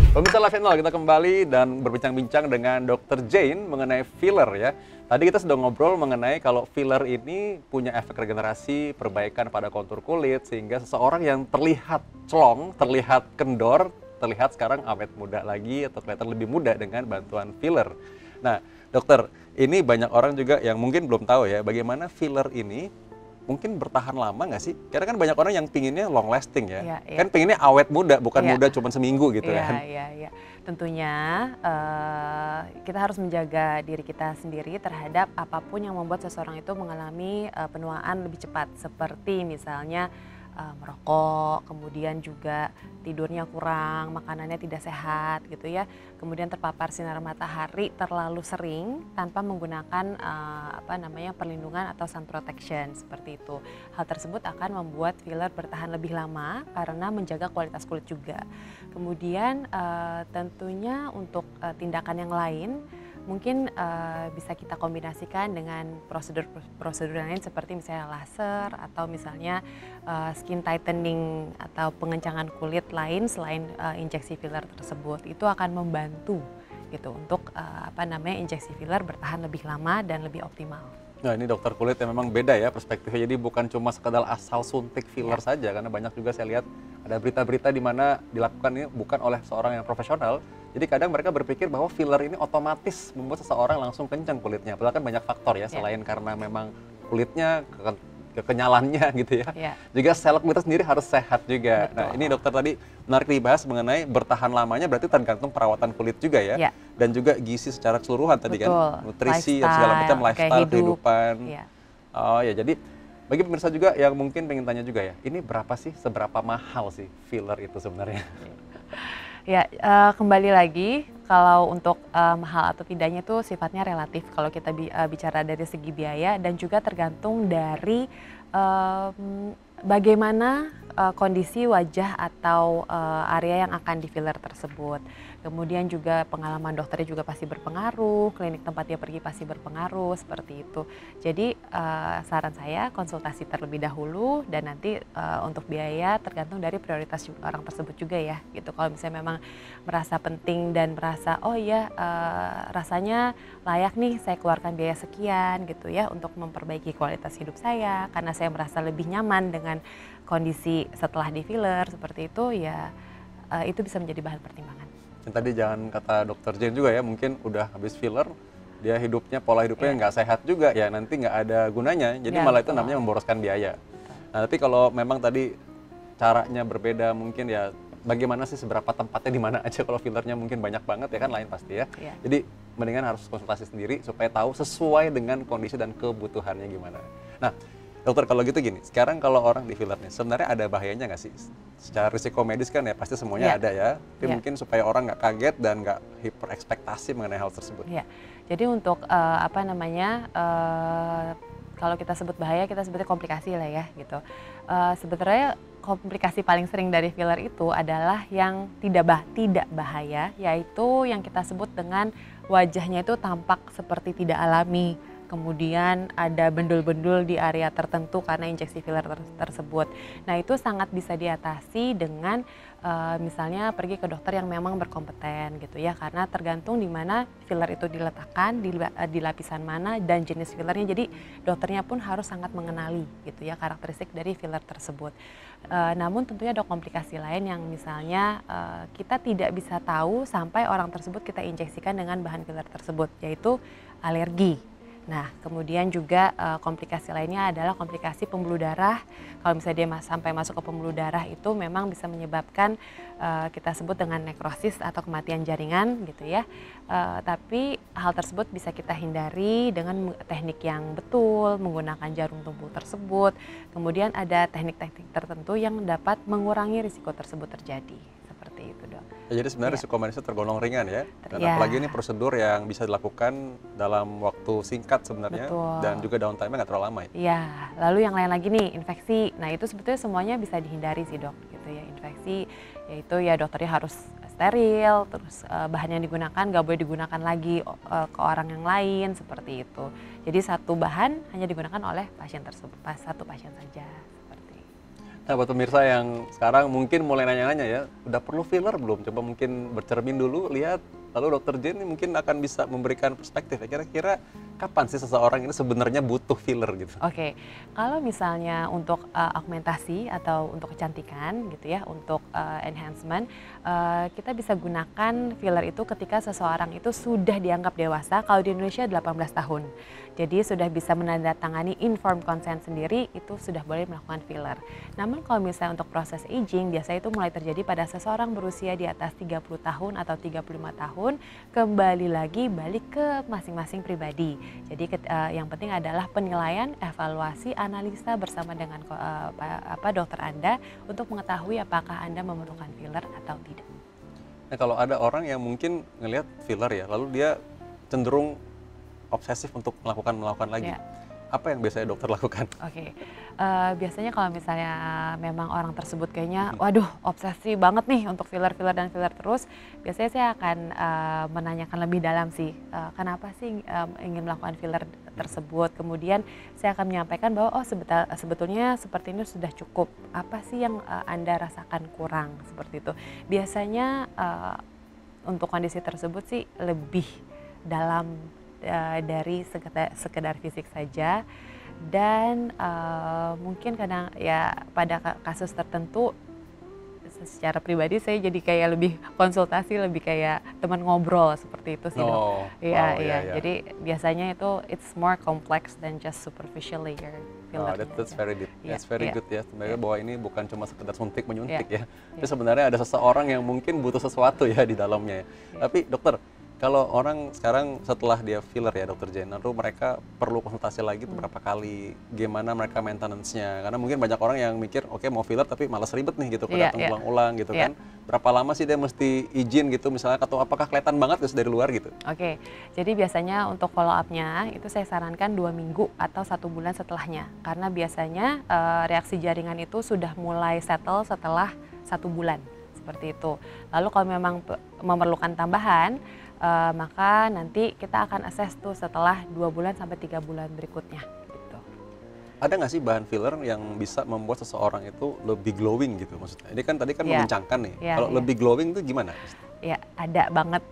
Pemirsa Live Channel, kita kembali dan berbincang-bincang dengan Dr. Jane mengenai filler ya. Tadi kita sudah ngobrol mengenai kalau filler ini punya efek regenerasi, perbaikan pada kontur kulit, sehingga seseorang yang terlihat celong, terlihat kendor, terlihat sekarang awet muda lagi atau kelihatan lebih muda dengan bantuan filler. Nah, dokter, ini banyak orang juga yang mungkin belum tahu ya, bagaimana filler ini mungkin bertahan lama nggak sih? Karena kan banyak orang yang pinginnya long lasting ya. Iya, iya. Kan pinginnya awet muda, bukan Iya. muda cuma seminggu gitu Iya, kan. iya, iya. Tentunya kita harus menjaga diri kita sendiri terhadap apapun yang membuat seseorang itu mengalami penuaan lebih cepat. Seperti misalnya merokok, kemudian juga tidurnya kurang, makanannya tidak sehat gitu ya. Kemudian terpapar sinar matahari terlalu sering tanpa menggunakan perlindungan atau sun protection seperti itu. Hal tersebut akan membuat filler bertahan lebih lama karena menjaga kualitas kulit juga. Kemudian tentunya untuk tindakan yang lain mungkin bisa kita kombinasikan dengan prosedur lain seperti misalnya laser atau misalnya skin tightening atau pengencangan kulit lain selain injeksi filler tersebut. Itu akan membantu gitu untuk injeksi filler bertahan lebih lama dan lebih optimal. Nah, ini dokter kulit yang memang beda ya perspektifnya, jadi bukan cuma sekedar asal suntik filler saja, karena banyak juga saya lihat ada berita-berita di mana dilakukan ini bukan oleh seorang yang profesional. Jadi kadang mereka berpikir bahwa filler ini otomatis membuat seseorang langsung kencang kulitnya, padahal kan banyak faktor ya, selain karena memang kulitnya kekenyalannya gitu ya. Juga sel kulit sendiri harus sehat juga. Betul. Nah, ini dokter tadi menarik dibahas mengenai bertahan lamanya berarti tergantung perawatan kulit juga ya. Dan juga gizi secara keseluruhan tadi kan, nutrisi dan segala macam, lifestyle, kehidupan. Oh ya, jadi bagi pemirsa juga yang mungkin pengen tanya juga ya, ini berapa sih, seberapa mahal sih filler itu sebenarnya? Ya, kembali lagi kalau untuk mahal atau tidaknya itu sifatnya relatif kalau kita bicara dari segi biaya, dan juga tergantung dari bagaimana kondisi wajah atau area yang akan di filler tersebut. Kemudian juga pengalaman dokternya juga pasti berpengaruh, klinik tempat dia pergi pasti berpengaruh, seperti itu. Jadi saran saya konsultasi terlebih dahulu, dan nanti untuk biaya tergantung dari prioritas orang tersebut juga ya. Gitu. Kalau misalnya memang merasa penting dan merasa oh iya rasanya layak nih saya keluarkan biaya sekian gitu ya untuk memperbaiki kualitas hidup saya, karena saya merasa lebih nyaman dengan kondisi setelah di filler seperti itu ya, itu bisa menjadi bahan pertimbangan. Dan tadi jangan kata dokter Jane juga ya, mungkin udah habis filler dia hidupnya, pola hidupnya nggak sehat juga ya, nanti nggak ada gunanya, jadi malah itu namanya memboroskan biaya. Nah, tapi kalau memang tadi caranya berbeda mungkin ya, bagaimana sih seberapa tempatnya di mana aja, kalau fillernya mungkin banyak banget ya kan lain pasti ya. Jadi mendingan harus konsultasi sendiri supaya tahu sesuai dengan kondisi dan kebutuhannya gimana. Nah, dokter kalau gitu gini, sekarang kalau orang di filler nih, sebenarnya ada bahayanya nggak sih? Secara risiko medis kan ya pasti semuanya ada ya, tapi mungkin supaya orang nggak kaget dan nggak hiper ekspektasi mengenai hal tersebut. Jadi untuk kalau kita sebut bahaya, kita sebutnya komplikasi lah ya gitu. Sebetulnya komplikasi paling sering dari filler itu adalah yang tidak bahaya, yaitu yang kita sebut dengan wajahnya itu tampak seperti tidak alami. Kemudian ada bendul-bendul di area tertentu karena injeksi filler tersebut. Nah, itu sangat bisa diatasi dengan misalnya pergi ke dokter yang memang berkompeten gitu ya, karena tergantung di mana filler itu diletakkan, di lapisan mana dan jenis fillernya. Jadi dokternya pun harus sangat mengenali gitu ya karakteristik dari filler tersebut. Namun tentunya ada komplikasi lain yang misalnya kita tidak bisa tahu sampai orang tersebut kita injeksikan dengan bahan filler tersebut, yaitu alergi. Nah, kemudian juga komplikasi lainnya adalah komplikasi pembuluh darah. Kalau misalnya dia sampai masuk ke pembuluh darah, itu memang bisa menyebabkan kita sebut dengan nekrosis atau kematian jaringan gitu ya. Tapi hal tersebut bisa kita hindari dengan teknik yang betul, menggunakan jarum tumpul tersebut. Kemudian ada teknik-teknik tertentu yang dapat mengurangi risiko tersebut terjadi. Seperti itu, Dok. Ya, jadi sebenarnya risiko medisnya tergolong ringan ya, dan apalagi ini prosedur yang bisa dilakukan dalam waktu singkat sebenarnya. Dan juga downtime-nya nggak terlalu lama ya. Iya, lalu yang lain lagi nih, infeksi. Nah, itu sebetulnya semuanya bisa dihindari sih, Dok, gitu ya. Infeksi yaitu ya dokternya harus steril, terus bahan yang digunakan nggak boleh digunakan lagi ke orang yang lain, seperti itu. Jadi satu bahan hanya digunakan oleh pasien tersebut, satu pasien saja. Nah, buat pemirsa yang sekarang mungkin mulai nanya-nanya ya, udah perlu filler belum? Coba mungkin bercermin dulu, lihat, lalu Dokter Jen ini mungkin akan bisa memberikan perspektif ya, kira-kira kapan sih seseorang ini sebenarnya butuh filler gitu? Oke, kalau misalnya untuk augmentasi atau untuk kecantikan gitu ya, untuk enhancement, kita bisa gunakan filler itu ketika seseorang itu sudah dianggap dewasa, kalau di Indonesia 18 tahun. Jadi sudah bisa menandatangani informed consent sendiri, itu sudah boleh melakukan filler. Namun kalau misalnya untuk proses aging, biasanya itu mulai terjadi pada seseorang berusia di atas 30 tahun atau 35 tahun, kembali lagi balik ke masing-masing pribadi. Jadi yang penting adalah penilaian, evaluasi, analisa bersama dengan dokter Anda untuk mengetahui apakah Anda memerlukan filler atau tidak. Nah, kalau ada orang yang mungkin ngelihat filler ya, lalu dia cenderung obsesif untuk melakukan lagi. Ya. Apa yang biasanya dokter lakukan? Oke, biasanya kalau misalnya memang orang tersebut kayaknya, waduh obsesi banget nih untuk filler dan filler terus, biasanya saya akan menanyakan lebih dalam sih, kenapa sih ingin melakukan filler tersebut. Kemudian saya akan menyampaikan bahwa sebetulnya seperti ini sudah cukup, apa sih yang Anda rasakan kurang, seperti itu. Biasanya untuk kondisi tersebut sih lebih dalam dari sekedar fisik saja, dan mungkin kadang ya pada kasus tertentu secara pribadi saya jadi kayak lebih konsultasi, lebih kayak teman ngobrol seperti itu sih dok. Iya, iya. Jadi biasanya itu it's more complex than just superficial layer filler. That's very deep. That's very good ya. Sebenarnya bahwa ini bukan cuma sekedar suntik menyuntik ya. Tapi Yeah. sebenarnya ada seseorang yang mungkin butuh sesuatu ya di dalamnya ya. Tapi dokter, kalau orang sekarang setelah dia filler ya Dokter Jen, lalu mereka perlu konsultasi lagi berapa kali, gimana mereka maintenance-nya? Karena mungkin banyak orang yang mikir, oke mau filler tapi malas ribet nih gitu, datang ulang-ulang gitu kan. Berapa lama sih dia mesti izin gitu misalnya, atau apakah kelihatan banget gitu dari luar gitu? Oke, jadi biasanya untuk follow up-nya itu saya sarankan 2 minggu atau 1 bulan setelahnya. Karena biasanya reaksi jaringan itu sudah mulai settle setelah 1 bulan, seperti itu. Lalu kalau memang memerlukan tambahan, maka nanti kita akan assess tuh setelah 2 bulan sampai 3 bulan berikutnya gitu. Ada nggak sih bahan filler yang bisa membuat seseorang itu lebih glowing gitu maksudnya? Ini kan tadi kan mengencangkan nih, kalau lebih glowing itu gimana? Ya ada banget.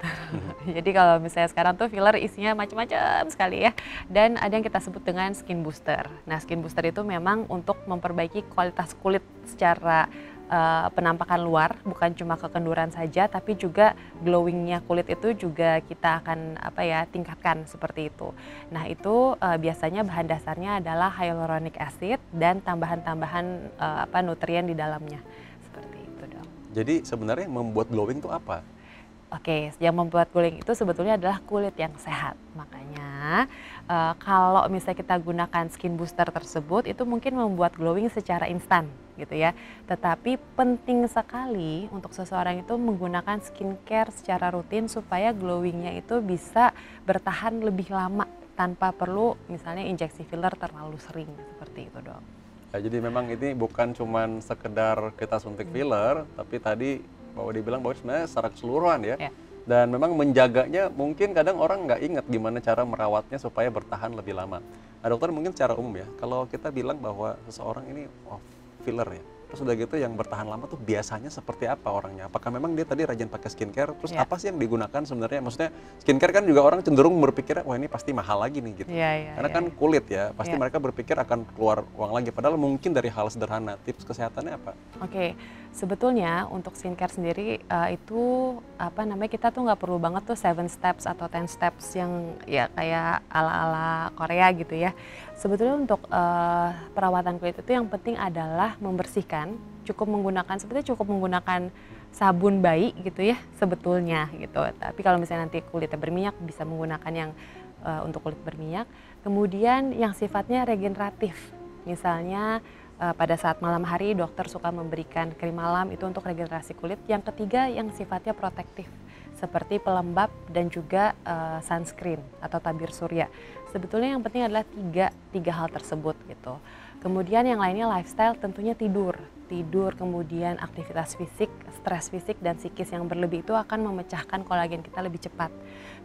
Jadi kalau misalnya sekarang tuh filler isinya macam-macam sekali ya. Dan ada yang kita sebut dengan skin booster. Nah skin booster itu memang untuk memperbaiki kualitas kulit secara penampakan luar, bukan cuma kekenduran saja, tapi juga glowingnya kulit itu juga kita akan tingkatkan seperti itu. Nah itu biasanya bahan dasarnya adalah hyaluronic acid dan tambahan-tambahan nutrien di dalamnya, seperti itu dong. Jadi sebenarnya yang membuat glowing itu apa? Oke, yang membuat glowing itu sebetulnya adalah kulit yang sehat. Makanya kalau misalnya kita gunakan skin booster tersebut itu mungkin membuat glowing secara instan gitu ya. Tetapi penting sekali untuk seseorang itu menggunakan skincare secara rutin supaya glowingnya itu bisa bertahan lebih lama tanpa perlu misalnya injeksi filler terlalu sering, seperti itu dong. Ya, jadi memang ini bukan cuman sekedar kita suntik filler, tapi tadi bahwa dibilang bahwa sebenarnya secara keseluruhan ya. Dan memang menjaganya mungkin kadang orang nggak ingat gimana cara merawatnya supaya bertahan lebih lama. Nah dokter mungkin secara umum ya, kalau kita bilang bahwa seseorang ini filler ya, terus udah gitu yang bertahan lama tuh biasanya seperti apa orangnya? Apakah memang dia tadi rajin pakai skincare, terus apa sih yang digunakan sebenarnya? Maksudnya skincare kan juga orang cenderung berpikir, wah ini pasti mahal lagi nih gitu. Karena kan kulit ya, pasti mereka berpikir akan keluar uang lagi. Padahal mungkin dari hal sederhana, tips kesehatannya apa? Oke, sebetulnya untuk skincare sendiri itu kita tuh nggak perlu banget tuh 7 steps atau 10 steps yang ya kayak ala-ala Korea gitu ya. Sebetulnya untuk perawatan kulit itu yang penting adalah membersihkan, cukup menggunakan sabun bayi gitu ya sebetulnya gitu. Tapi kalau misalnya nanti kulitnya berminyak bisa menggunakan yang untuk kulit berminyak. Kemudian yang sifatnya regeneratif, misalnya pada saat malam hari dokter suka memberikan krim malam itu untuk regenerasi kulit. Yang ketiga yang sifatnya protektif seperti pelembab dan juga sunscreen atau tabir surya. Sebetulnya yang penting adalah tiga hal tersebut gitu. Kemudian yang lainnya lifestyle, tentunya tidur. tidur, kemudian aktivitas fisik, stres fisik dan psikis yang berlebih itu akan memecahkan kolagen kita lebih cepat.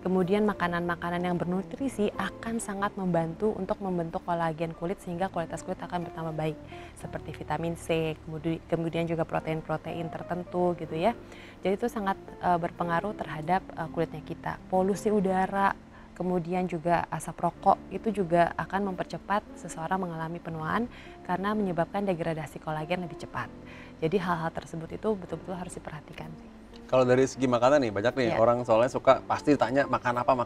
Kemudian makanan-makanan yang bernutrisi akan sangat membantu untuk membentuk kolagen kulit sehingga kualitas kulit akan bertambah baik. Seperti vitamin C, kemudian juga protein-protein tertentu gitu ya. Jadi itu sangat berpengaruh terhadap kulitnya kita. Polusi udara, kemudian juga asap rokok itu juga akan mempercepat seseorang mengalami penuaan karena menyebabkan degradasi kolagen lebih cepat. Jadi hal-hal tersebut itu betul-betul harus diperhatikan sih. Kalau dari segi makanan nih, banyak nih orang soalnya suka pasti tanya makan apa.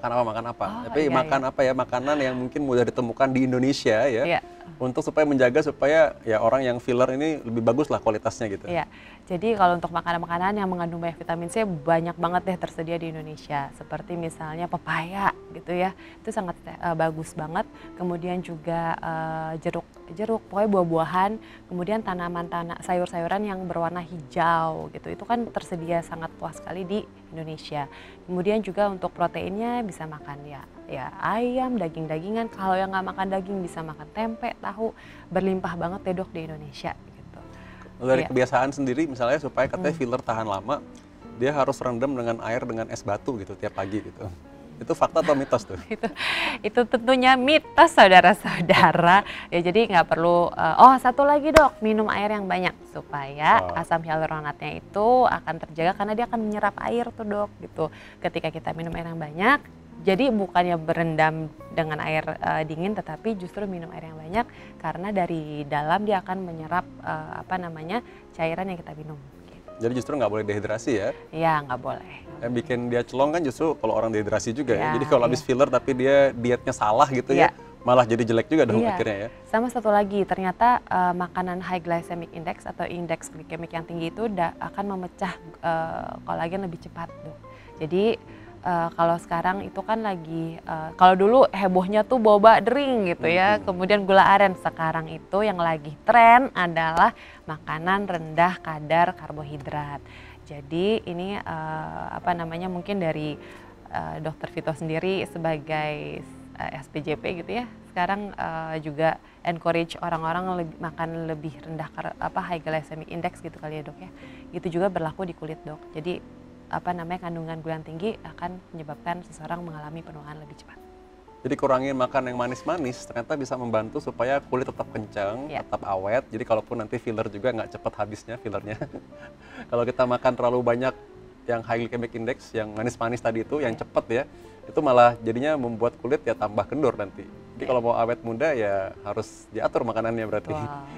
Tapi makan apa ya, makanan yang mungkin mudah ditemukan di Indonesia ya, untuk supaya menjaga supaya ya orang yang filler ini lebih bagus lah kualitasnya gitu. Iya, jadi kalau untuk makanan-makanan yang mengandung banyak vitamin C banyak banget deh tersedia di Indonesia. Seperti misalnya pepaya gitu ya, itu sangat bagus banget. Kemudian juga jeruk, pokoknya buah-buahan. Kemudian sayur-sayuran yang berwarna hijau gitu, itu kan tersedia sangat puas sekali di Indonesia. Kemudian juga untuk proteinnya bisa makan ya ayam, daging-dagingan. Kalau yang nggak makan daging bisa makan tempe, tahu, berlimpah banget deh dok di Indonesia gitu. Dari kebiasaan sendiri misalnya supaya katanya filler tahan lama, dia harus rendam dengan air dengan es batu gitu tiap pagi gitu. Itu fakta atau mitos tuh? Itu tentunya mitos saudara-saudara. Ya jadi nggak perlu, satu lagi dok, minum air yang banyak supaya asam hyaluronatnya itu akan terjaga karena dia akan menyerap air tuh dok gitu. Ketika kita minum air yang banyak, jadi bukannya berendam dengan air dingin, tetapi justru minum air yang banyak karena dari dalam dia akan menyerap cairan yang kita minum. Jadi justru nggak boleh dehidrasi ya? Iya, nggak boleh. Yang bikin dia celong kan justru kalau orang dehidrasi juga ya. Jadi kalau habis filler tapi dia dietnya salah gitu ya, malah jadi jelek juga dong akhirnya ya. Sama satu lagi, ternyata makanan high glycemic index atau indeks glikemik yang tinggi itu akan memecah kolagen lebih cepat tuh. Jadi kalau sekarang itu kan lagi, kalau dulu hebohnya tuh boba drink gitu ya, kemudian gula aren. Sekarang itu yang lagi tren adalah makanan rendah kadar karbohidrat. Jadi ini mungkin dari Dr. Vito sendiri sebagai SPJP gitu ya, sekarang juga encourage orang-orang makan lebih rendah high glycemic index gitu kali ya dok ya. Itu juga berlaku di kulit dok. Jadi kandungan gula yang tinggi akan menyebabkan seseorang mengalami penuaan lebih cepat. Jadi kurangin makan yang manis-manis ternyata bisa membantu supaya kulit tetap kencang, tetap awet. Jadi kalaupun nanti filler juga nggak cepat habisnya fillernya. Kalau kita makan terlalu banyak yang high glycemic index, yang manis-manis tadi itu, yang cepat ya, itu malah jadinya membuat kulit ya tambah kendur nanti. Jadi kalau mau awet muda ya harus diatur makanannya berarti.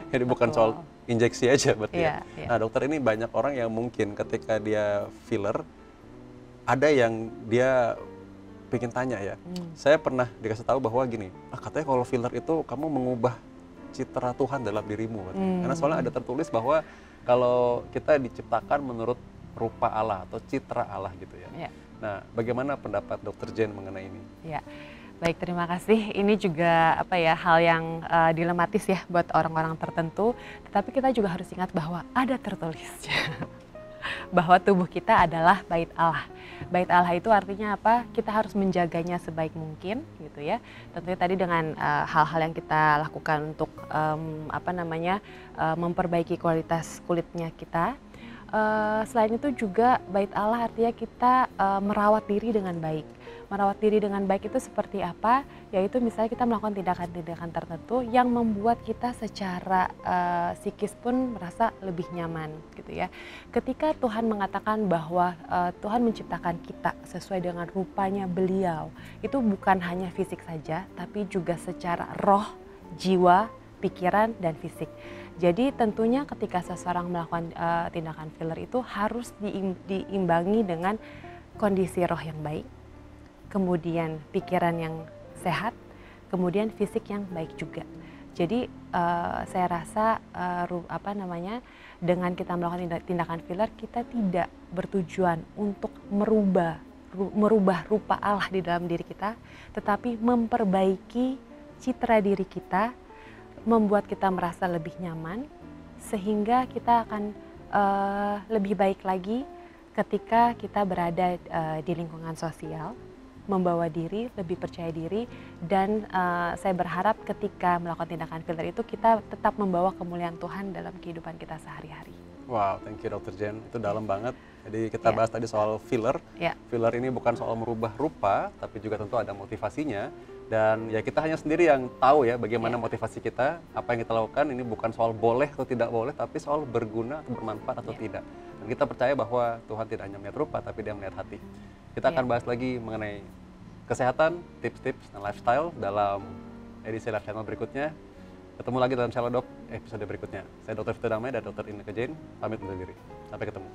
Jadi bukan soal injeksi aja berarti ya. Nah dokter, ini banyak orang yang mungkin ketika dia filler, ada yang dia pengen tanya ya. Saya pernah dikasih tahu bahwa gini, katanya kalau filler itu kamu mengubah citra Tuhan dalam dirimu. Karena soalnya ada tertulis bahwa kalau kita diciptakan menurut rupa Allah atau citra Allah gitu ya. Nah, bagaimana pendapat Dr. Jen mengenai ini? Ya, baik, terima kasih. Ini juga hal yang dilematis ya buat orang-orang tertentu. Tetapi kita juga harus ingat bahwa ada tertulisnya bahwa tubuh kita adalah bait Allah. Bait Allah itu artinya apa? Kita harus menjaganya sebaik mungkin gitu ya. Tentunya tadi dengan hal-hal yang kita lakukan untuk memperbaiki kualitas kulitnya kita. Selain itu juga bait Allah artinya kita merawat diri dengan baik. Merawat diri dengan baik itu seperti apa? Yaitu misalnya kita melakukan tindakan-tindakan tertentu yang membuat kita secara psikis pun merasa lebih nyaman gitu ya. Ketika Tuhan mengatakan bahwa Tuhan menciptakan kita sesuai dengan rupanya Beliau, itu bukan hanya fisik saja, tapi juga secara roh, jiwa, pikiran, dan fisik. Jadi tentunya ketika seseorang melakukan tindakan filler itu harus diimbangi dengan kondisi roh yang baik, kemudian pikiran yang sehat, kemudian fisik yang baik juga. Jadi saya rasa dengan kita melakukan tindakan filler, kita tidak bertujuan untuk merubah rupa Allah di dalam diri kita, tetapi memperbaiki citra diri kita, membuat kita merasa lebih nyaman, sehingga kita akan lebih baik lagi ketika kita berada di lingkungan sosial, membawa diri, lebih percaya diri, dan saya berharap ketika melakukan tindakan filler itu kita tetap membawa kemuliaan Tuhan dalam kehidupan kita sehari-hari. Wow, thank you Dr. Jen, itu dalam banget. Jadi kita bahas tadi soal filler. Filler ini bukan soal merubah rupa, tapi juga tentu ada motivasinya. Dan ya kita hanya sendiri yang tahu ya bagaimana motivasi kita, apa yang kita lakukan. Ini bukan soal boleh atau tidak boleh, tapi soal berguna atau bermanfaat atau tidak. Dan kita percaya bahwa Tuhan tidak hanya melihat rupa, tapi Dia melihat hati. Kita akan bahas lagi mengenai kesehatan, tips-tips, dan lifestyle dalam edisi Live Channel berikutnya. Ketemu lagi dalam Shalom Dok episode berikutnya. Saya Dr. Vito Damai dan Dr. Inneke Jane pamit undur diri. Sampai ketemu.